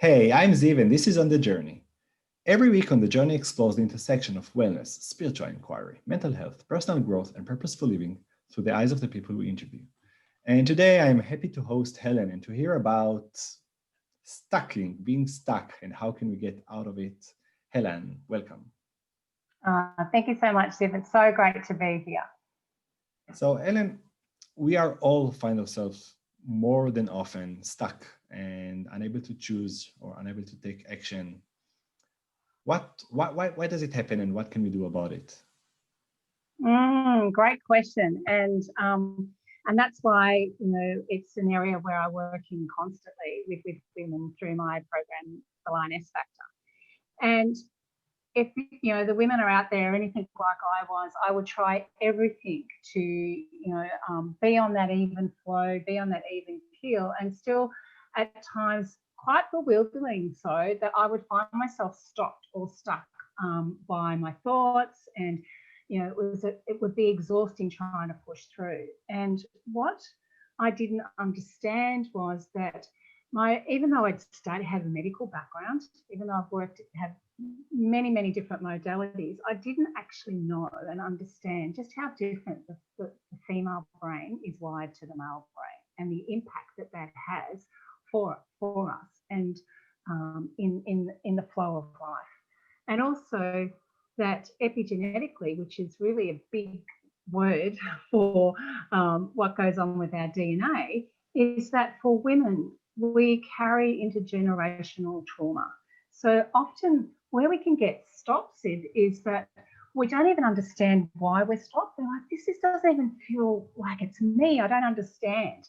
Hey, I'm Ziv, and this is On the Journey. Every week On the Journey explores the intersection of wellness, spiritual inquiry, mental health, personal growth, and purposeful living through the eyes of the people we interview. And today I'm happy to host Helen and to hear about being stuck, and how can we get out of it. Helen, welcome. Thank you so much, Ziv. It's so great to be here. So, Helen, we are all find ourselves more than often stuck and unable to choose or unable to take action. Why does it happen, and what can we do about it? Great question, and that's why it's an area where I work in constantly with women through my program, The Lioness Factor. And if the women are out there, anything like I was, I would try everything to be on that even flow, be on that even keel, and still at times quite bewildering, so that I would find myself stopped or stuck by my thoughts, and it would be exhausting trying to push through. And what I didn't understand was that even though I'd had a medical background, even though I've have many different modalities, I didn't actually know and understand just how different the female brain is wired to the male brain, and the impact that has for us, and in the flow of life. And also that epigenetically, which is really a big word for what goes on with our DNA, is that for women, we carry intergenerational trauma. So often where we can get stopped, Sid, is that we don't even understand why we're stopped. We're like, this doesn't even feel like it's me. I don't understand.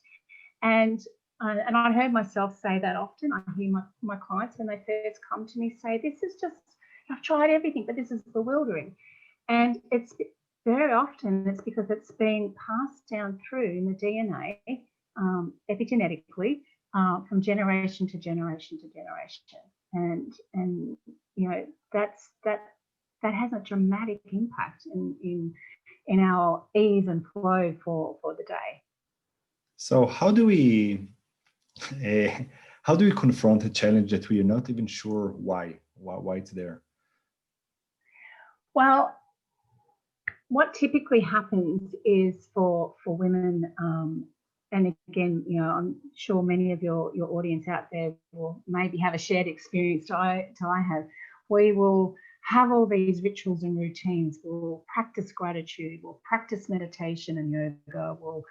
And I heard myself say that often. I hear my clients when they first come to me say, this is just, I've tried everything, but this is bewildering. And it's very often it's because it's been passed down through in the DNA epigenetically from generation to generation to generation. And that has a dramatic impact in our ease and flow for the day. So how do we confront a challenge that we are not even sure why it's there? Well, what typically happens is for women, and again, I'm sure many of your audience out there will maybe have a shared experience to I have. We will have all these rituals and routines. We'll practice gratitude. We'll practice meditation and yoga. We'll,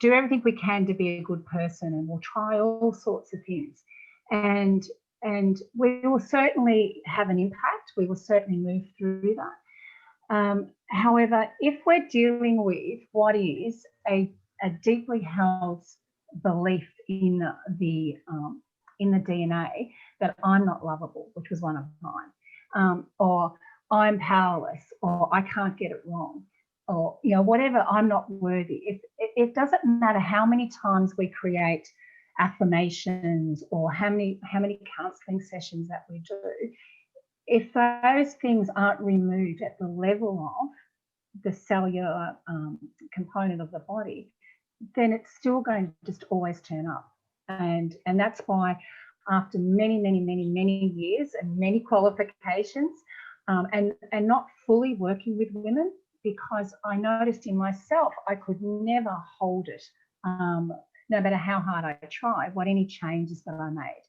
do everything we can to be a good person, and we'll try all sorts of things. And we will certainly have an impact. We will certainly move through that. However, if we're dealing with what is a deeply held belief in the DNA that I'm not lovable, which was one of mine, or I'm powerless, or I can't get it wrong, or whatever, I'm not worthy. It doesn't matter how many times we create affirmations or how many counselling sessions that we do. If those things aren't removed at the level of the cellular component of the body, then it's still going to just always turn up. And that's why after many years and many qualifications, and not fully working with women, because I noticed in myself I could never hold it, no matter how hard I tried, any changes that I made.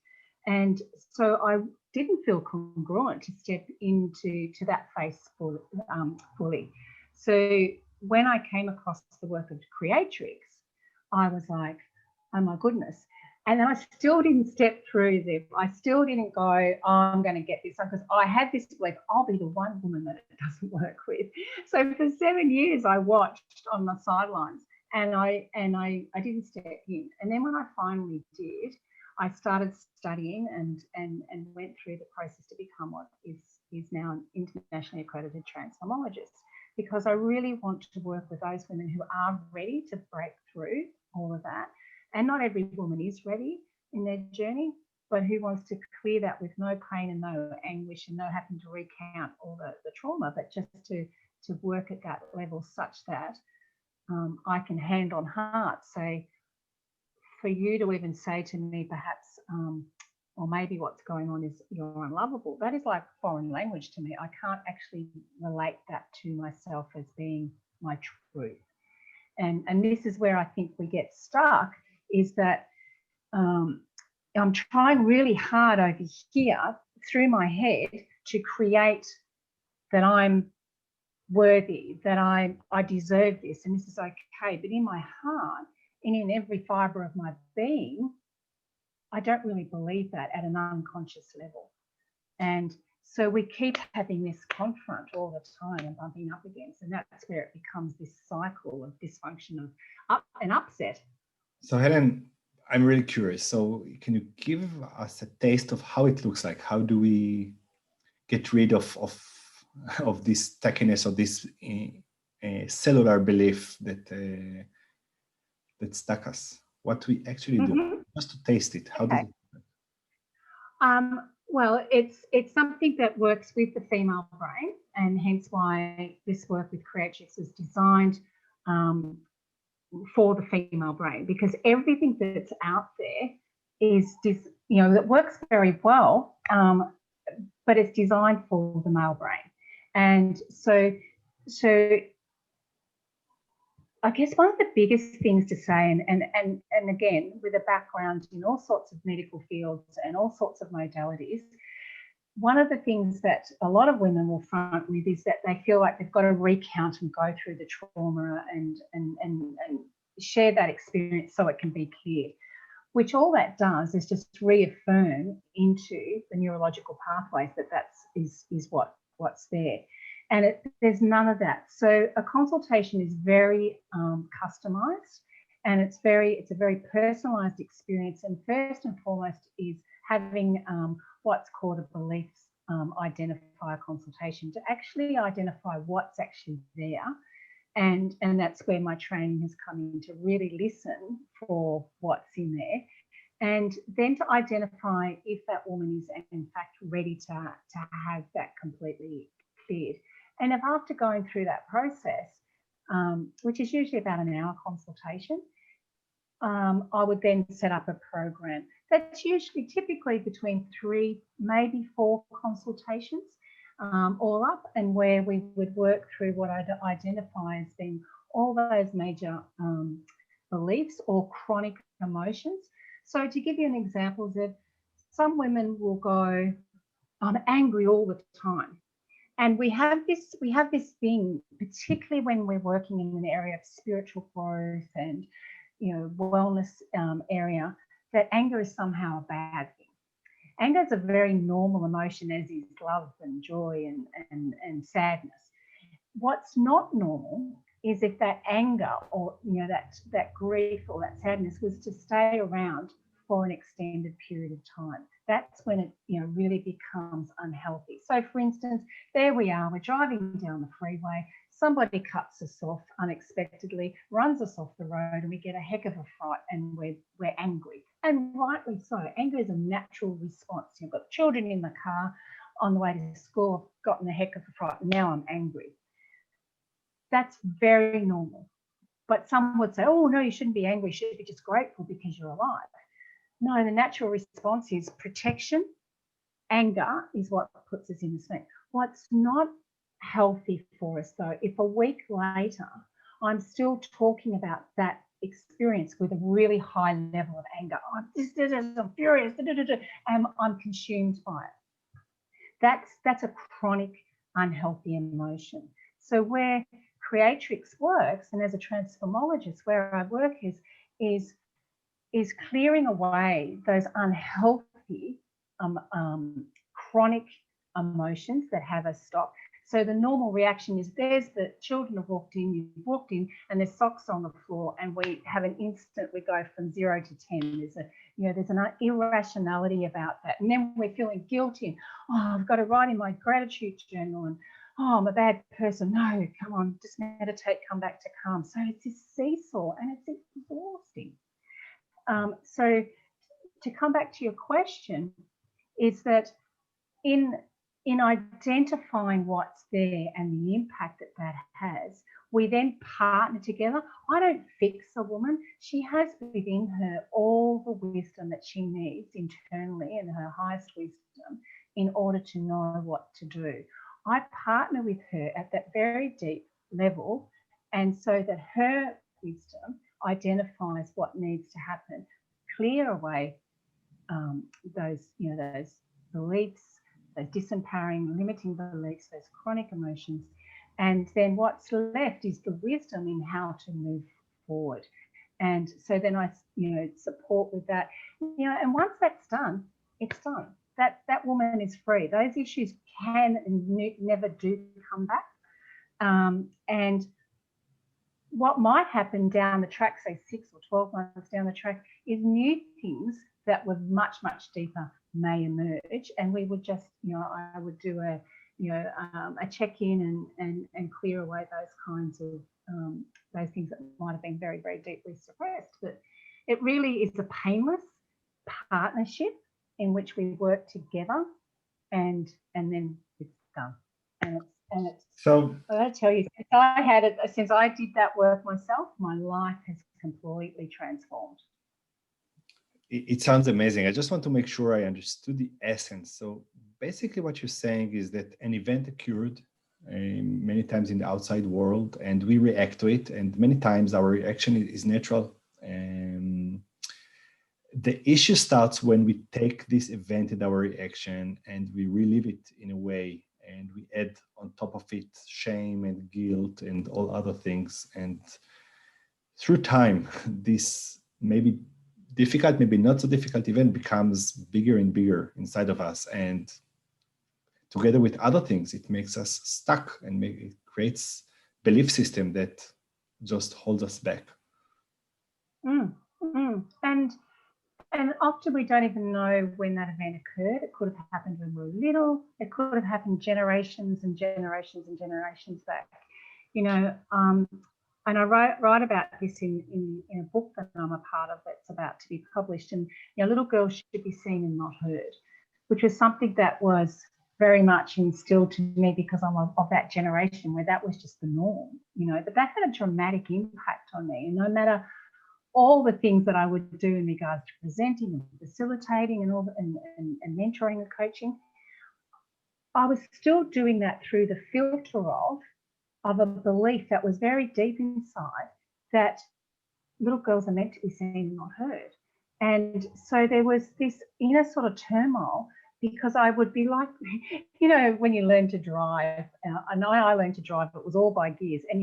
And so I didn't feel congruent to step into that face fully. So when I came across the work of Creatrix, I was like, oh my goodness. And then I still didn't step through there. I still didn't go, oh, I'm going to get this, because I had this belief, I'll be the one woman that it doesn't work with. So for 7 years I watched on the sidelines, and I didn't step in. And then when I finally did, I started studying and went through the process to become what is now an internationally accredited transformologist, because I really want to work with those women who are ready to break through all of that. And not every woman is ready in their journey, but who wants to clear that with no pain and no anguish and no having to recount all the trauma, but just to work at that level such that I can hand on heart say, for you to even say to me perhaps, or maybe what's going on is you're unlovable. That is like foreign language to me. I can't actually relate that to myself as being my truth. And this is where I think we get stuck, is that I'm trying really hard over here through my head to create that I'm worthy, that I deserve this and this is okay. But in my heart and in every fibre of my being, I don't really believe that at an unconscious level. And so we keep having this confront all the time and bumping up against, and that's where it becomes this cycle of dysfunction, of up and upset. So Helen, I'm really curious. So can you give us a taste of how it looks like? How do we get rid of this tackiness, or this cellular belief that stuck us? What we actually do, just to taste it. How does it work? Well, it's something that works with the female brain, and hence why this work with Creatrix was designed for the female brain, because everything that's out there is that works very well, but it's designed for the male brain. And so I guess one of the biggest things to say, and again, with a background in all sorts of medical fields and all sorts of modalities, one of the things that a lot of women will front with is that they feel like they've got to recount and go through the trauma and share that experience so it can be clear, which all that does is just reaffirm into the neurological pathways that is what's there. And there's none of that. So a consultation is very customized, and it's a very personalized experience. And first and foremost is having what's called a beliefs identifier consultation to actually identify what's actually there. And that's where my training has come in, to really listen for what's in there, and then to identify if that woman is in fact ready to have that completely cleared. And if after going through that process, which is usually about an hour consultation, I would then set up a program that's typically between 3, maybe 4 consultations all up, and where we would work through what I'd identify as being all those major beliefs or chronic emotions. So to give you an example, that some women will go, I'm angry all the time. And we have this thing, particularly when we're working in an area of spiritual growth and wellness area, that anger is somehow a bad thing. Anger is a very normal emotion, as is love and joy and sadness. What's not normal is if that anger or that grief or that sadness was to stay around for an extended period of time. That's when it really becomes unhealthy. So for instance, there we are, we're driving down the freeway, somebody cuts us off unexpectedly, runs us off the road, and we get a heck of a fright, and we're angry. And rightly so. Anger is a natural response. You've got children in the car on the way to school, I've gotten a heck of a fright, and now I'm angry. That's very normal. But some would say, oh no, you shouldn't be angry, you should be just grateful because you're alive. No, the natural response is protection. Anger is what puts us in the swing. What's not healthy for us, though, if a week later I'm still talking about that experience with a really high level of anger, I'm furious, and I'm consumed by it. That's a chronic, unhealthy emotion. So where Creatrix works, and as a transformologist, where I work is clearing away those unhealthy chronic emotions that have us stop. So the normal reaction is, there's the children have walked in, you've walked in, and there's socks on the floor, and we have an instant, we go from 0 to 10. There's an irrationality about that. And then we're feeling guilty. Oh, I've got to write in my gratitude journal, and oh, I'm a bad person. No, come on, just meditate, come back to calm. So it's this seesaw, and it's exhausting. So to come back to your question, is that in identifying what's there and the impact that has, We then partner together. I don't fix a woman. She has within her all the wisdom that she needs internally and her highest wisdom in order to know what to do. I partner with her at that very deep level, and so that her wisdom identifies what needs to happen, clear away those beliefs, those disempowering, limiting beliefs, those chronic emotions. And then what's left is the wisdom in how to move forward. And so then I, support with that, and once that's done, it's done. That woman is free. Those issues can and never do come back. And what might happen down the track, say 6 or 12 months down the track, is new things that were much, much deeper may emerge. And we would just, I would do a check-in and clear away those kinds of, those things that might have been very, very deeply suppressed. But it really is a painless partnership in which we work together, and then it's done. And it's so I got to tell you, since I did that work myself, my life has completely transformed. It sounds amazing. I just want to make sure I understood the essence. So basically what you're saying is that an event occurred many times in the outside world, and we react to it, and many times our reaction is natural. The issue starts when we take this event and our reaction and we relive it in a way, and we add on top of it shame and guilt and all other things. And through time, this maybe difficult, maybe not so difficult event becomes bigger and bigger inside of us. And together with other things, it makes us stuck, and it creates belief system that just holds us back. And often we don't even know when that event occurred. It could have happened when we were little. It could have happened generations and generations and generations back. And I write about this in a book that I'm a part of that's about to be published. And little girls should be seen and not heard, which was something that was very much instilled to me because I'm of that generation where that was just the norm, but that had a dramatic impact on me. And no matter all the things that I would do in regards to presenting and facilitating and mentoring and coaching, I was still doing that through the filter of a belief that was very deep inside, that little girls are meant to be seen and not heard. And so there was this inner sort of turmoil, because I would be like, when you learn to drive, and I learned to drive, it was all by gears. And,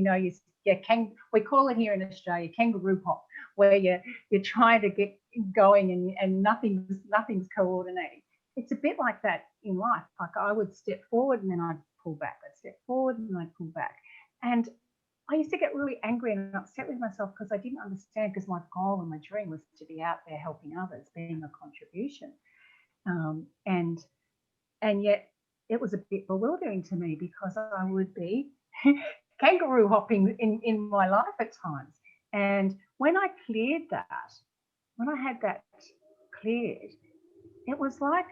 we call it here in Australia kangaroo hop, where you're trying to get going and nothing's coordinating. It's a bit like that in life. Like I would step forward and then I'd pull back. I'd step forward and I'd pull back. And I used to get really angry and upset with myself because I didn't understand, because my goal and my dream was to be out there helping others, being a contribution. And yet it was a bit bewildering to me, because I would be kangaroo hopping in my life at times. And when I cleared that, when I had that cleared, it was like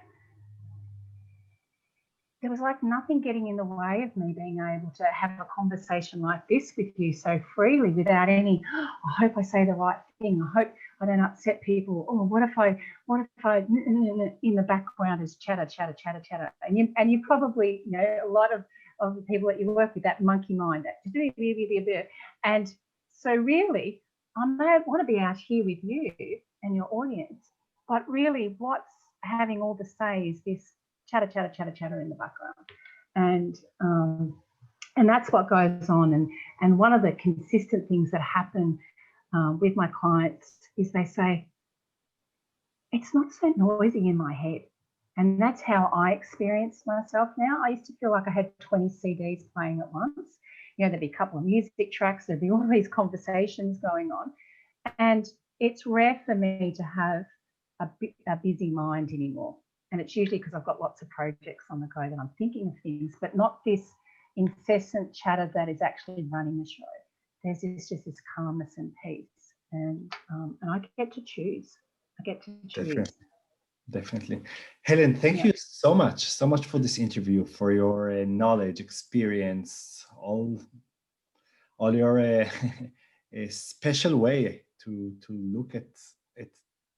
there was like nothing getting in the way of me being able to have a conversation like this with you so freely, without any, I hope I say the right thing, I hope I don't upset people, what if I in the background is chatter. And you probably, a lot of the people that you work with, that monkey mind, that, and so really, I may want to be out here with you and your audience, but really what's having all the say is this chatter in the background. And that's what goes on. And one of the consistent things that happen with my clients is they say, it's not so noisy in my head. And that's how I experience myself now. I used to feel like I had 20 CDs playing at once. There'd be a couple of music tracks, there'd be all these conversations going on. And it's rare for me to have a busy mind anymore. And it's usually because I've got lots of projects on the go that I'm thinking of things, but not this incessant chatter that is actually running the show. There's just this calmness and peace. And I get to choose. Definitely. Helen, thank you so much for this interview, for your knowledge, experience, all all your a special way to look at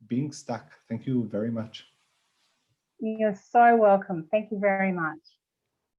being stuck. Thank you very much. You're so welcome. Thank you very much.